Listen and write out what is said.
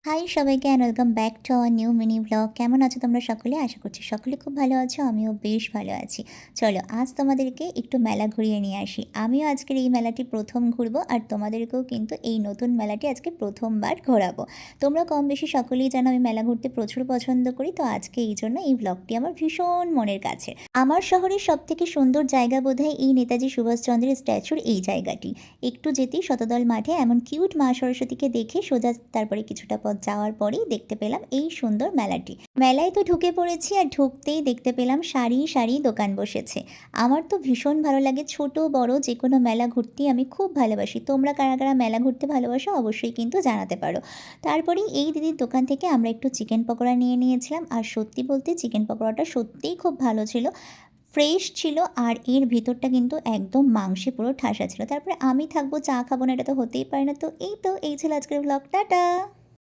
High সবাইকে and welcome back to our new mini blog. কেমন আছো তোমরা সকলে? আশা করছি সকলে খুব ভালো আছো, আমিও বেশ ভালো আছি। চলো আজ তোমাদেরকে একটু মেলা ঘুরিয়ে নিয়ে আসি। আমিও আজকের এই মেলাটি প্রথম ঘুরবো আর তোমাদেরকেও কিন্তু এই নতুন মেলাটি আজকে প্রথমবার ঘোরাবো। তোমরা কম বেশি সকলেই জানো আমি মেলা ঘুরতে প্রচুর পছন্দ করি, তো আজকে এই জন্য এই ব্লগটি আমার ভীষণ মনের কাছে। আমার শহরের সবথেকে সুন্দর জায়গা বোধহয় এই নেতাজি সুভাষচন্দ্রের স্ট্যাচুর এই জায়গাটি। একটু যেতেই শতদল মাঠে এমন কিউট মা সরস্বতীকে দেখে সোজা তারপরে কিছুটা পথ যাওয়ার পরেই দেখতে পেলাম এই সুন্দর মেলাটি। মেলায় তো ঢুকে পড়েছি আর ঢুকতেই দেখতে পেলাম সারি সারি দোকান বসেছে। আমার তো ভীষণ ভালো লাগে, ছোট বড় যে কোনো মেলা ঘুরতেই আমি খুব ভালোবাসি। তোমরা কারা কারা মেলা ঘুরতে ভালোবাসো অবশ্যই কিন্তু জানাতে পারো। তারপরেই এই দিদির দোকান থেকে আমরা একটু চিকেন পকোড়া নিয়ে নিয়েছিলাম, আর সত্যি বলতে চিকেন পকোড়াটা সত্যিই খুব ভালো ছিল, ফ্রেশ ছিল, আর এর ভিতরটা কিন্তু একদম মাংসে পুরো ঠাসা ছিল। তারপরে আমি থাকবো চা খাবো না, এটা তো হতেই পারে না। তো এই ছিল আজকের ব্লগ, টাটা।